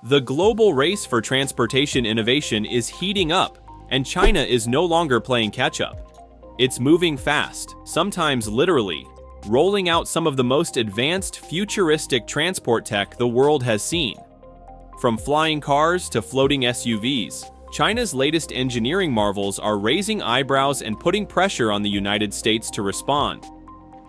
The global race for transportation innovation is heating up, and China is no longer playing catch-up. It's moving fast, sometimes literally, rolling out some of the most advanced futuristic transport tech the world has seen. From flying cars to floating SUVs, China's latest engineering marvels are raising eyebrows and putting pressure on the United States to respond.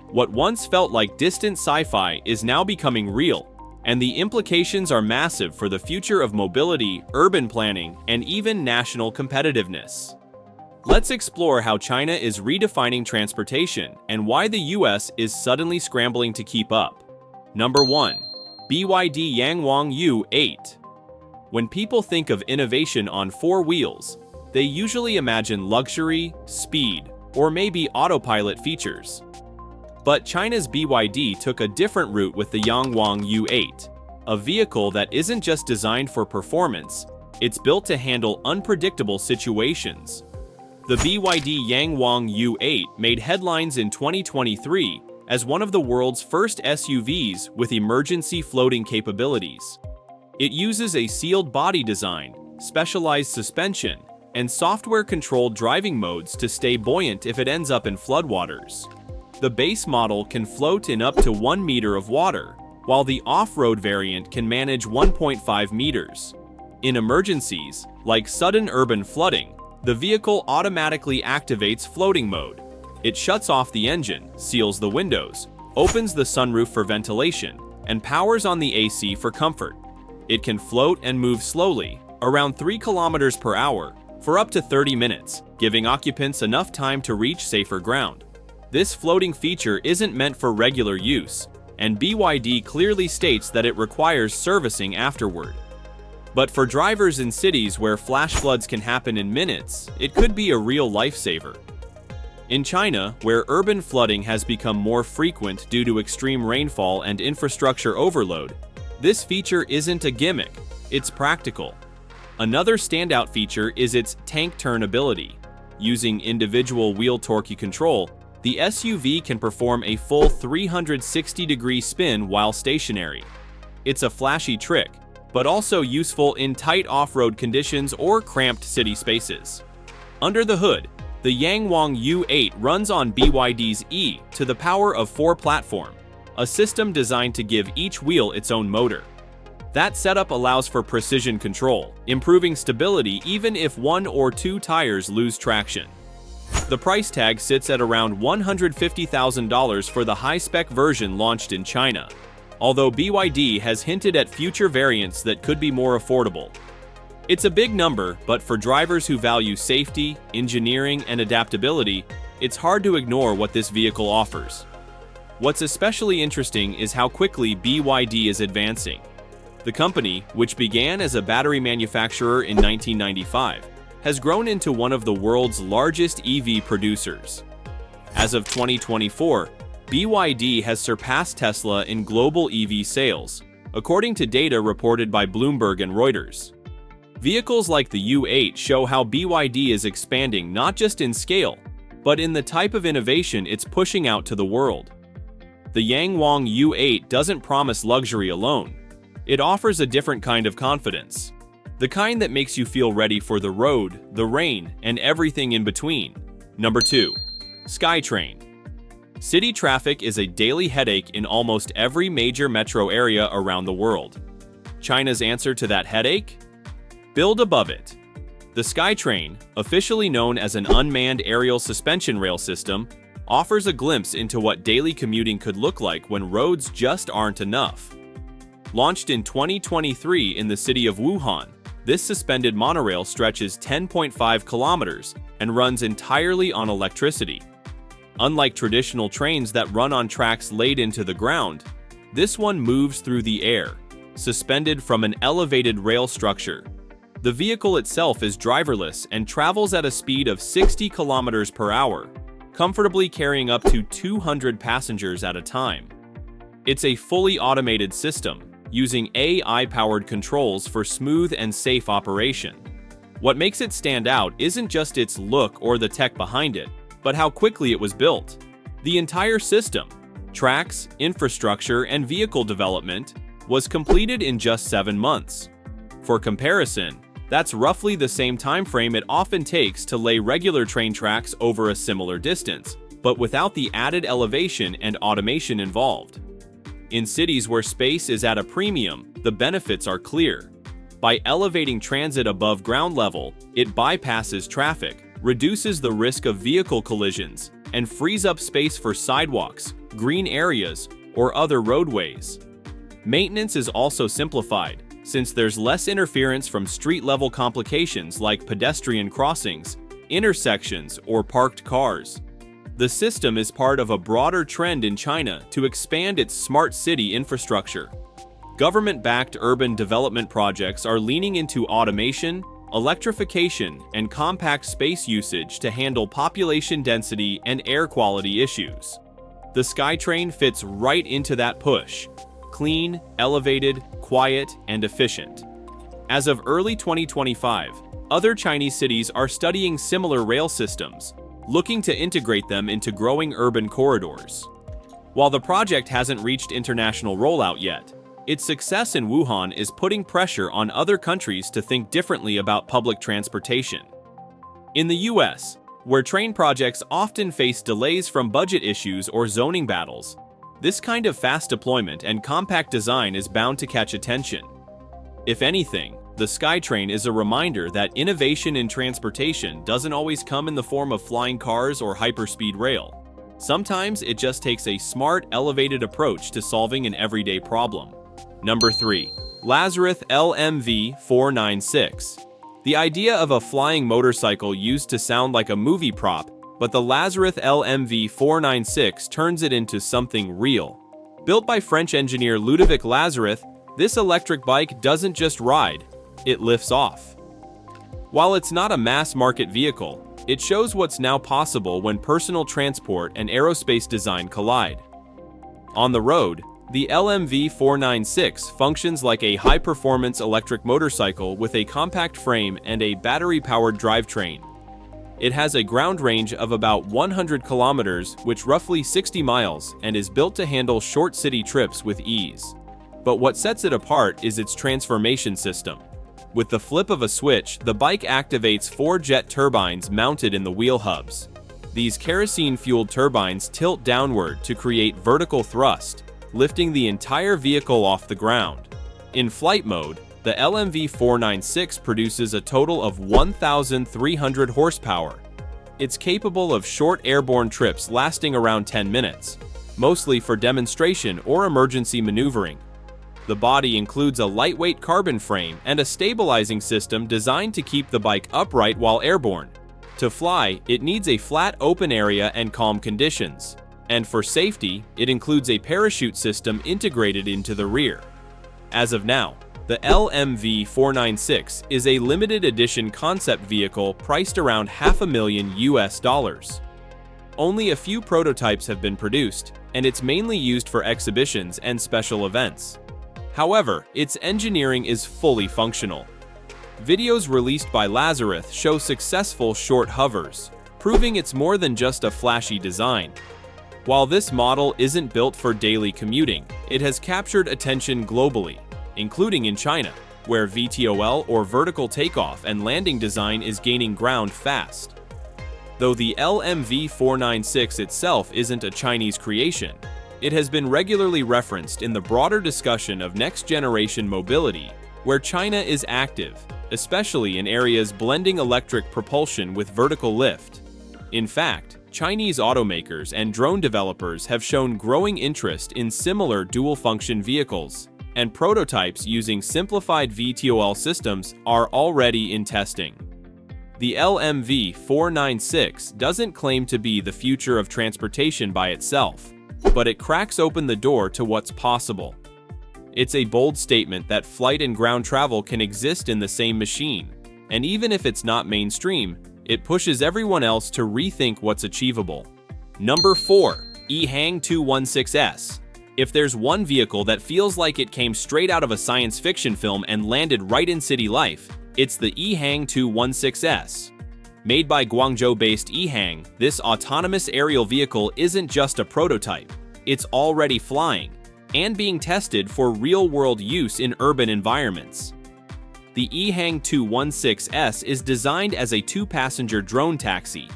What once felt like distant sci-fi is now becoming real, and the implications are massive for the future of mobility, urban planning, and even national competitiveness. Let's explore how China is redefining transportation and why the US is suddenly scrambling to keep up. Number 1. BYD Yangwang U8. When people think of innovation on four wheels, they usually imagine luxury, speed, or maybe autopilot features. But China's BYD took a different route with the Yangwang U8, a vehicle that isn't just designed for performance, it's built to handle unpredictable situations. The BYD Yangwang U8 made headlines in 2023 as one of the world's first SUVs with emergency floating capabilities. It uses a sealed body design, specialized suspension, and software-controlled driving modes to stay buoyant if it ends up in floodwaters. The base model can float in up to 1 meter of water, while the off-road variant can manage 1.5 meters. In emergencies, like sudden urban flooding, the vehicle automatically activates floating mode. It shuts off the engine, seals the windows, opens the sunroof for ventilation, and powers on the AC for comfort. It can float and move slowly, around 3 kilometers per hour, for up to 30 minutes, giving occupants enough time to reach safer ground. This floating feature isn't meant for regular use, and BYD clearly states that it requires servicing afterward. But for drivers in cities where flash floods can happen in minutes, it could be a real lifesaver. In China, where urban flooding has become more frequent due to extreme rainfall and infrastructure overload, this feature isn't a gimmick, it's practical. Another standout feature is its tank turn ability. Using individual wheel torque control, the SUV can perform a full 360-degree spin while stationary. It's a flashy trick, but also useful in tight off-road conditions or cramped city spaces. Under the hood, the Yangwang U8 runs on BYD's E to the power of 4 platform, a system designed to give each wheel its own motor. That setup allows for precision control, improving stability even if 1 or 2 tires lose traction. The price tag sits at around $150,000 for the high-spec version launched in China, although BYD has hinted at future variants that could be more affordable. It's a big number, but for drivers who value safety, engineering, and adaptability, it's hard to ignore what this vehicle offers. What's especially interesting is how quickly BYD is advancing. The company, which began as a battery manufacturer in 1995, has grown into one of the world's largest EV producers. As of 2024, BYD has surpassed Tesla in global EV sales, according to data reported by Bloomberg and Reuters. Vehicles like the U8 show how BYD is expanding not just in scale, but in the type of innovation it's pushing out to the world. The Yangwang U8 doesn't promise luxury alone. It offers a different kind of confidence. The kind that makes you feel ready for the road, the rain, and everything in between. Number 2. SkyTrain. City traffic is a daily headache in almost every major metro area around the world. China's answer to that headache? Build above it. The SkyTrain, officially known as an unmanned aerial suspension rail system, offers a glimpse into what daily commuting could look like when roads just aren't enough. Launched in 2023 in the city of Wuhan, this suspended monorail stretches 10.5 kilometers and runs entirely on electricity. Unlike traditional trains that run on tracks laid into the ground, this one moves through the air, suspended from an elevated rail structure. The vehicle itself is driverless and travels at a speed of 60 kilometers per hour, comfortably carrying up to 200 passengers at a time. It's a fully automated system, using AI-powered controls for smooth and safe operation. What makes it stand out isn't just its look or the tech behind it, but how quickly it was built. The entire system, tracks, infrastructure, and vehicle development, was completed in just 7 months. For comparison, that's roughly the same time frame it often takes to lay regular train tracks over a similar distance, but without the added elevation and automation involved. In cities where space is at a premium, the benefits are clear. By elevating transit above ground level, it bypasses traffic, reduces the risk of vehicle collisions, and frees up space for sidewalks, green areas, or other roadways. Maintenance is also simplified, since there's less interference from street-level complications like pedestrian crossings, intersections, or parked cars. The system is part of a broader trend in China to expand its smart city infrastructure. Government-backed urban development projects are leaning into automation, electrification, and compact space usage to handle population density and air quality issues. The SkyTrain fits right into that push: clean, elevated, quiet, and efficient. As of early 2025, other Chinese cities are studying similar rail systems, looking to integrate them into growing urban corridors. While the project hasn't reached international rollout yet, its success in Wuhan is putting pressure on other countries to think differently about public transportation. In the US, where train projects often face delays from budget issues or zoning battles, this kind of fast deployment and compact design is bound to catch attention. If anything, the SkyTrain is a reminder that innovation in transportation doesn't always come in the form of flying cars or hyperspeed rail. Sometimes it just takes a smart, elevated approach to solving an everyday problem. Number 3. Lazareth LMV496. The idea of a flying motorcycle used to sound like a movie prop, but the Lazareth LMV496 turns it into something real. Built by French engineer Ludovic Lazareth, this electric bike doesn't just ride, it lifts off. While it's not a mass-market vehicle, it shows what's now possible when personal transport and aerospace design collide. On the road, the LMV496 functions like a high-performance electric motorcycle with a compact frame and a battery-powered drivetrain. It has a ground range of about 100 kilometers, which roughly 60 miles, and is built to handle short city trips with ease. But what sets it apart is its transformation system. With the flip of a switch, the bike activates 4 jet turbines mounted in the wheel hubs. These kerosene-fueled turbines tilt downward to create vertical thrust, lifting the entire vehicle off the ground. In flight mode, the LMV496 produces a total of 1,300 horsepower. It's capable of short airborne trips lasting around 10 minutes, mostly for demonstration or emergency maneuvering. The body includes a lightweight carbon frame and a stabilizing system designed to keep the bike upright while airborne. To fly, it needs a flat open area and calm conditions. And for safety, it includes a parachute system integrated into the rear. As of now, the LMV496 is a limited edition concept vehicle priced around $500,000. Only a few prototypes have been produced, and it's mainly used for exhibitions and special events. However, its engineering is fully functional. Videos released by Lazareth show successful short hovers, proving it's more than just a flashy design. While this model isn't built for daily commuting, it has captured attention globally, including in China, where VTOL or vertical takeoff and landing design is gaining ground fast. Though the LMV496 itself isn't a Chinese creation, it has been regularly referenced in the broader discussion of next-generation mobility, where China is active, especially in areas blending electric propulsion with vertical lift. In fact, Chinese automakers and drone developers have shown growing interest in similar dual-function vehicles, and prototypes using simplified VTOL systems are already in testing. The LMV496 doesn't claim to be the future of transportation by itself, but it cracks open the door to what's possible. It's a bold statement that flight and ground travel can exist in the same machine, and even if it's not mainstream, it pushes everyone else to rethink what's achievable. Number 4. EHang 216S. If there's one vehicle that feels like it came straight out of a science fiction film and landed right in city life, it's the EHang 216S. Made by Guangzhou-based EHang, this autonomous aerial vehicle isn't just a prototype, it's already flying, and being tested for real-world use in urban environments. The EHang 216S is designed as a two-passenger drone taxi.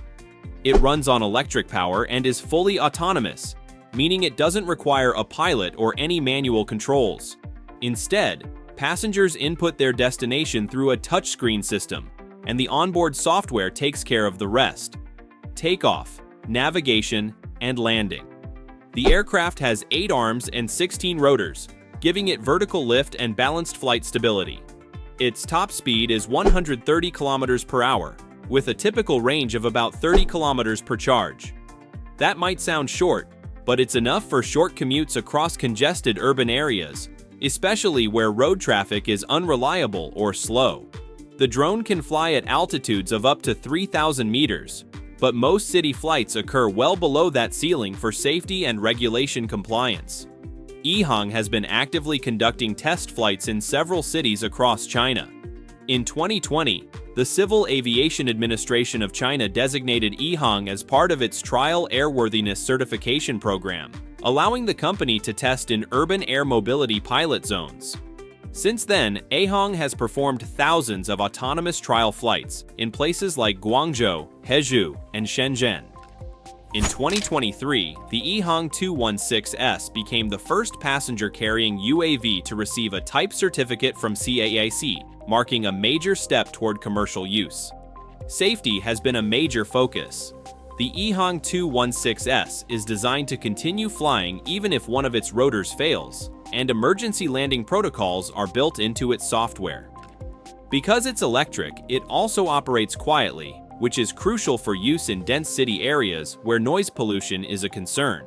It runs on electric power and is fully autonomous, meaning it doesn't require a pilot or any manual controls. Instead, passengers input their destination through a touchscreen system, and the onboard software takes care of the rest: takeoff, navigation, and landing. The aircraft has 8 arms and 16 rotors, giving it vertical lift and balanced flight stability. Its top speed is 130 km per hour, with a typical range of about 30 km per charge. That might sound short, but it's enough for short commutes across congested urban areas, especially where road traffic is unreliable or slow. The drone can fly at altitudes of up to 3,000 meters, but most city flights occur well below that ceiling for safety and regulation compliance. EHang has been actively conducting test flights in several cities across China. In 2020, the Civil Aviation Administration of China designated EHang as part of its Trial Airworthiness Certification program, allowing the company to test in urban air mobility pilot zones. Since then, EHang has performed thousands of autonomous trial flights in places like Guangzhou, Hezhou, and Shenzhen. In 2023, the EHang 216S became the first passenger-carrying UAV to receive a type certificate from CAAC, marking a major step toward commercial use. Safety has been a major focus. The EHang 216S is designed to continue flying even if one of its rotors fails, and emergency landing protocols are built into its software. Because it's electric, it also operates quietly, which is crucial for use in dense city areas where noise pollution is a concern.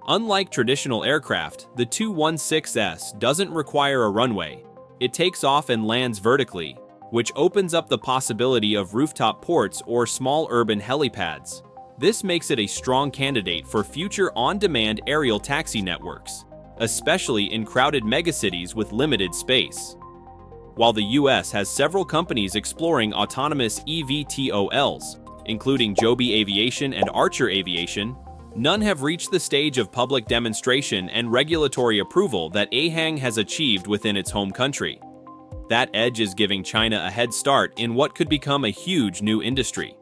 Unlike traditional aircraft, the 216S doesn't require a runway. It takes off and lands vertically, which opens up the possibility of rooftop ports or small urban helipads. This makes it a strong candidate for future on-demand aerial taxi networks, especially in crowded megacities with limited space. While the US has several companies exploring autonomous eVTOLs, including Joby Aviation and Archer Aviation, none have reached the stage of public demonstration and regulatory approval that EHang has achieved within its home country. That edge is giving China a head start in what could become a huge new industry.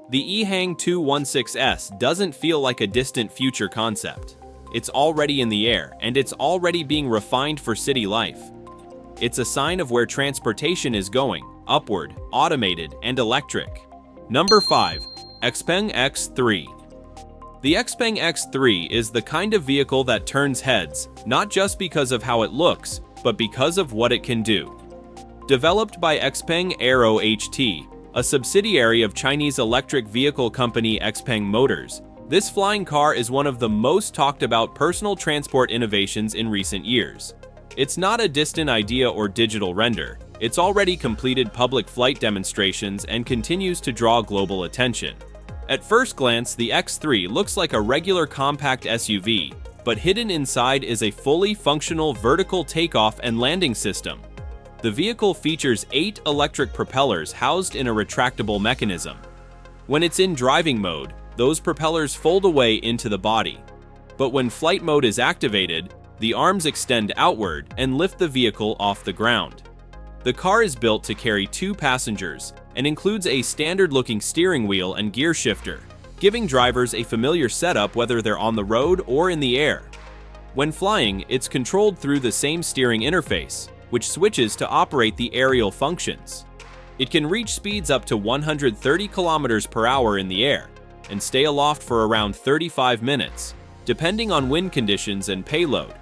The EHang 216S doesn't feel like a distant future concept. It's already in the air, and it's already being refined for city life. It's a sign of where transportation is going: upward, automated, and electric. Number 5. XPeng X3. The XPeng X3 is the kind of vehicle that turns heads, not just because of how it looks, but because of what it can do. Developed by XPeng Aero HT, a subsidiary of Chinese electric vehicle company XPeng Motors, this flying car is one of the most talked about personal transport innovations in recent years. It's not a distant idea or digital render. It's already completed public flight demonstrations and continues to draw global attention. At first glance, the X3 looks like a regular compact SUV, but hidden inside is a fully functional vertical takeoff and landing system. The vehicle features 8 electric propellers housed in a retractable mechanism. When it's in driving mode, those propellers fold away into the body. But when flight mode is activated, the arms extend outward and lift the vehicle off the ground. The car is built to carry 2 passengers and includes a standard-looking steering wheel and gear shifter, giving drivers a familiar setup whether they're on the road or in the air. When flying, it's controlled through the same steering interface, which switches to operate the aerial functions. It can reach speeds up to 130 km per hour in the air and stay aloft for around 35 minutes, depending on wind conditions and payload.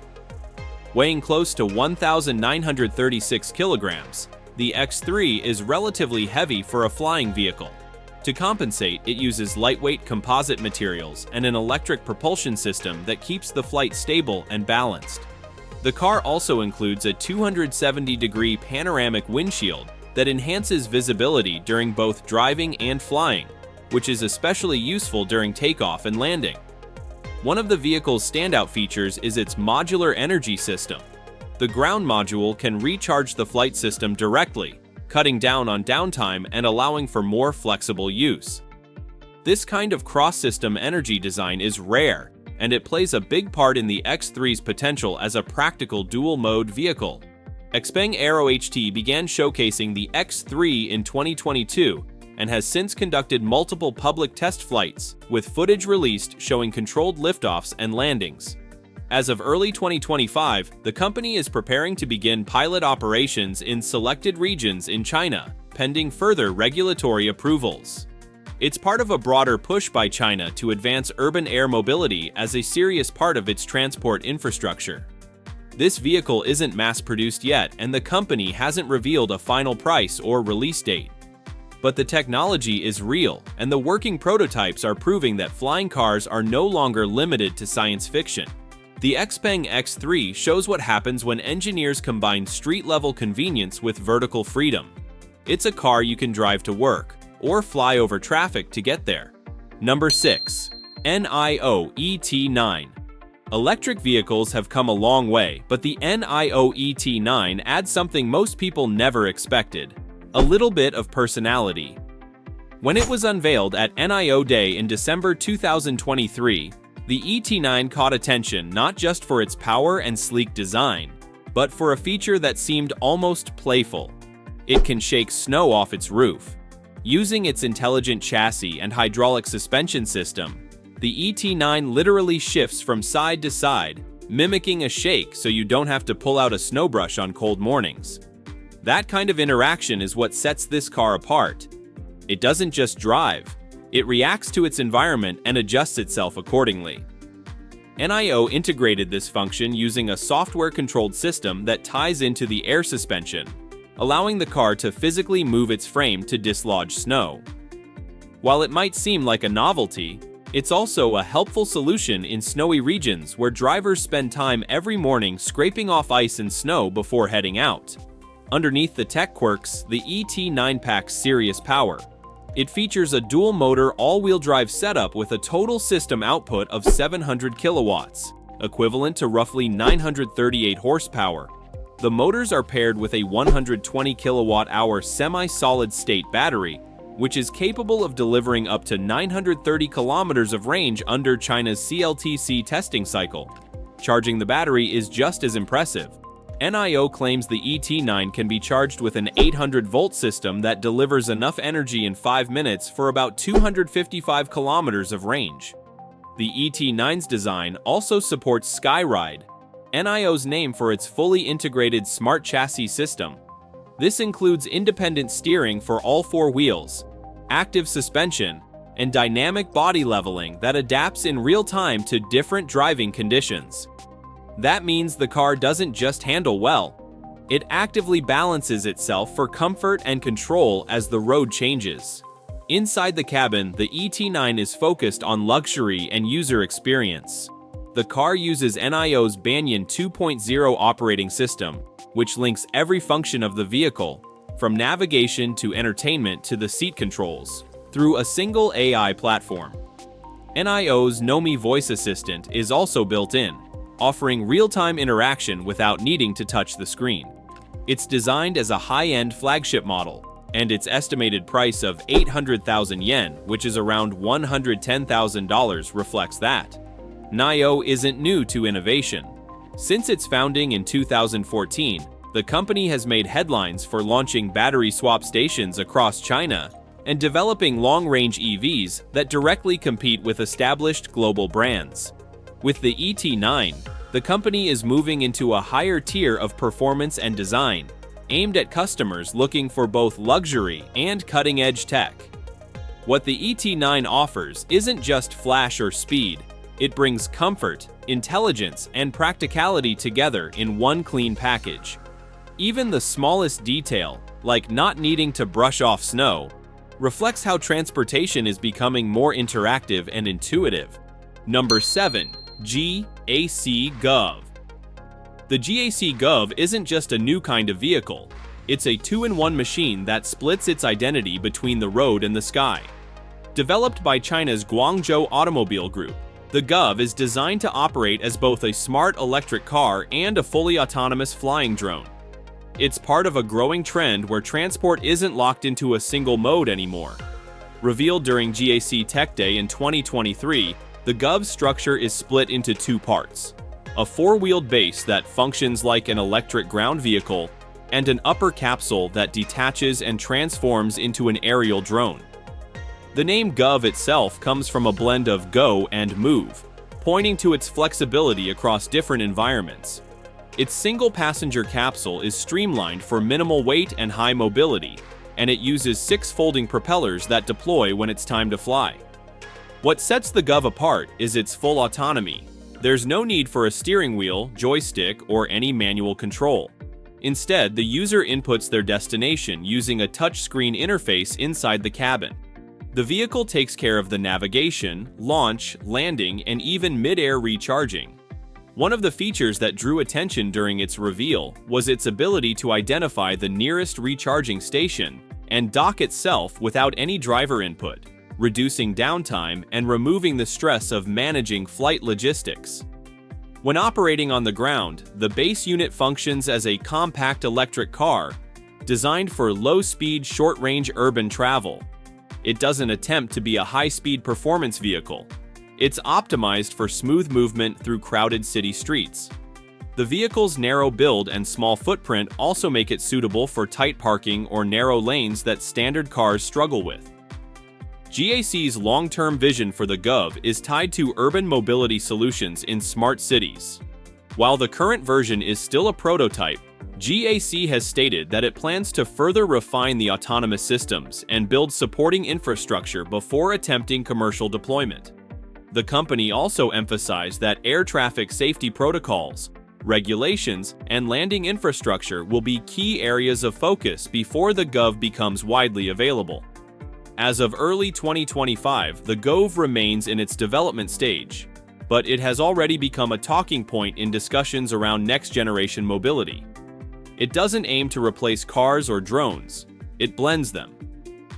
Weighing close to 1,936 kilograms, the X3 is relatively heavy for a flying vehicle. To compensate, it uses lightweight composite materials and an electric propulsion system that keeps the flight stable and balanced. The car also includes a 270-degree panoramic windshield that enhances visibility during both driving and flying, which is especially useful during takeoff and landing. One of the vehicle's standout features is its modular energy system. The ground module can recharge the flight system directly, cutting down on downtime and allowing for more flexible use. This kind of cross-system energy design is rare, and it plays a big part in the X3's potential as a practical dual-mode vehicle. XPeng Aero HT began showcasing the X3 in 2022 and has since conducted multiple public test flights, with footage released showing controlled liftoffs and landings. As of early 2025, the company is preparing to begin pilot operations in selected regions in China, pending further regulatory approvals. It's part of a broader push by China to advance urban air mobility as a serious part of its transport infrastructure. This vehicle isn't mass-produced yet, and the company hasn't revealed a final price or release date. But the technology is real, and the working prototypes are proving that flying cars are no longer limited to science fiction. The XPeng X3 shows what happens when engineers combine street-level convenience with vertical freedom. It's a car you can drive to work, or fly over traffic to get there. Number 6. NIO ET9. Electric vehicles have come a long way, but the NIO ET9 adds something most people never expected: a little bit of personality. When it was unveiled at NIO Day in December 2023, the ET9 caught attention not just for its power and sleek design, but for a feature that seemed almost playful. It can shake snow off its roof. Using its intelligent chassis and hydraulic suspension system, the ET9 literally shifts from side to side, mimicking a shake so you don't have to pull out a snow brush on cold mornings. That kind of interaction is what sets this car apart. It doesn't just drive, it reacts to its environment and adjusts itself accordingly. NIO integrated this function using a software-controlled system that ties into the air suspension, allowing the car to physically move its frame to dislodge snow. While it might seem like a novelty, it's also a helpful solution in snowy regions where drivers spend time every morning scraping off ice and snow before heading out. Underneath the tech quirks, the ET9 packs serious power. It features a dual-motor all-wheel drive setup with a total system output of 700 kilowatts, equivalent to roughly 938 horsepower. The motors are paired with a 120 kilowatt-hour semi-solid-state battery, which is capable of delivering up to 930 kilometers of range under China's CLTC testing cycle. Charging the battery is just as impressive. NIO claims the ET9 can be charged with an 800-volt system that delivers enough energy in 5 minutes for about 255 kilometers of range. The ET9's design also supports Skyride, NIO's name for its fully integrated smart chassis system. This includes independent steering for all 4 wheels, active suspension, and dynamic body leveling that adapts in real time to different driving conditions. That means the car doesn't just handle well, it actively balances itself for comfort and control as the road changes. Inside the cabin, the ET9 is focused on luxury and user experience. The car uses NIO's Banyan 2.0 operating system, which links every function of the vehicle, from navigation to entertainment to the seat controls, through a single AI platform. NIO's Nomi voice assistant is also built in, offering real-time interaction without needing to touch the screen. It's designed as a high-end flagship model, and its estimated price of 800,000 yen, which is around $110,000, reflects that. NIO isn't new to innovation. Since its founding in 2014, the company has made headlines for launching battery swap stations across China and developing long-range EVs that directly compete with established global brands. With the ET9, the company is moving into a higher tier of performance and design, aimed at customers looking for both luxury and cutting-edge tech. What the ET9 offers isn't just flash or speed, it brings comfort, intelligence, and practicality together in one clean package. Even the smallest detail, like not needing to brush off snow, reflects how transportation is becoming more interactive and intuitive. Number 7. GAC Gov. The GAC Gov isn't just a new kind of vehicle, it's a two-in-one machine that splits its identity between the road and the sky. Developed by China's Guangzhou Automobile Group, the Gov is designed to operate as both a smart electric car and a fully autonomous flying drone. It's part of a growing trend where transport isn't locked into a single mode anymore. Revealed during GAC Tech Day in 2023, the Gov's structure is split into 2 parts: a 4-wheeled base that functions like an electric ground vehicle, and an upper capsule that detaches and transforms into an aerial drone. The name Gov itself comes from a blend of go and move, pointing to its flexibility across different environments. Its single-passenger capsule is streamlined for minimal weight and high mobility, and it uses 6 folding propellers that deploy when it's time to fly. What sets the Gov apart is its full autonomy. There's no need for a steering wheel, joystick, or any manual control. Instead, the user inputs their destination using a touchscreen interface inside the cabin. The vehicle takes care of the navigation, launch, landing, and even mid-air recharging. One of the features that drew attention during its reveal was its ability to identify the nearest recharging station and dock itself without any driver input, reducing downtime and removing the stress of managing flight logistics. When operating on the ground, the base unit functions as a compact electric car designed for low-speed, short-range urban travel. It doesn't attempt to be a high-speed performance vehicle. It's optimized for smooth movement through crowded city streets. The vehicle's narrow build and small footprint also make it suitable for tight parking or narrow lanes that standard cars struggle with. GAC's long-term vision for the Gov is tied to urban mobility solutions in smart cities. While the current version is still a prototype, GAC has stated that it plans to further refine the autonomous systems and build supporting infrastructure before attempting commercial deployment. The company also emphasized that air traffic safety protocols, regulations, and landing infrastructure will be key areas of focus before the Gov becomes widely available. As of early 2025, the Gov remains in its development stage, but it has already become a talking point in discussions around next-generation mobility. It doesn't aim to replace cars or drones, it blends them.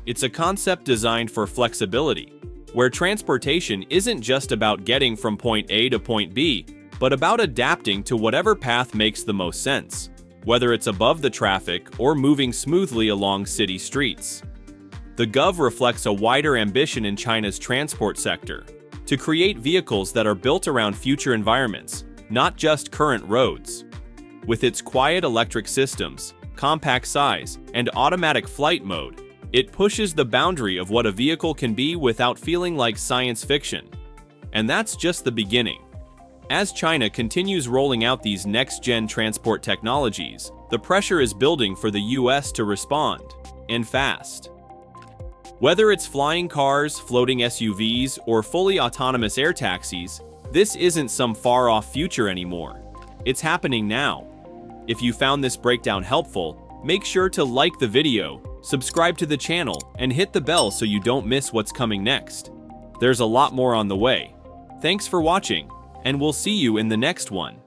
It's a concept designed for flexibility, where transportation isn't just about getting from point A to point B, but about adapting to whatever path makes the most sense, whether it's above the traffic or moving smoothly along city streets. The Gov reflects a wider ambition in China's transport sector, to create vehicles that are built around future environments, not just current roads. With its quiet electric systems, compact size, and automatic flight mode, it pushes the boundary of what a vehicle can be without feeling like science fiction. And that's just the beginning. As China continues rolling out these next-gen transport technologies, the pressure is building for the US to respond, and fast. Whether it's flying cars, floating SUVs, or fully autonomous air taxis, this isn't some far-off future anymore. It's happening now. If you found this breakdown helpful, make sure to like the video, subscribe to the channel, and hit the bell so you don't miss what's coming next. There's a lot more on the way. Thanks for watching, and we'll see you in the next one.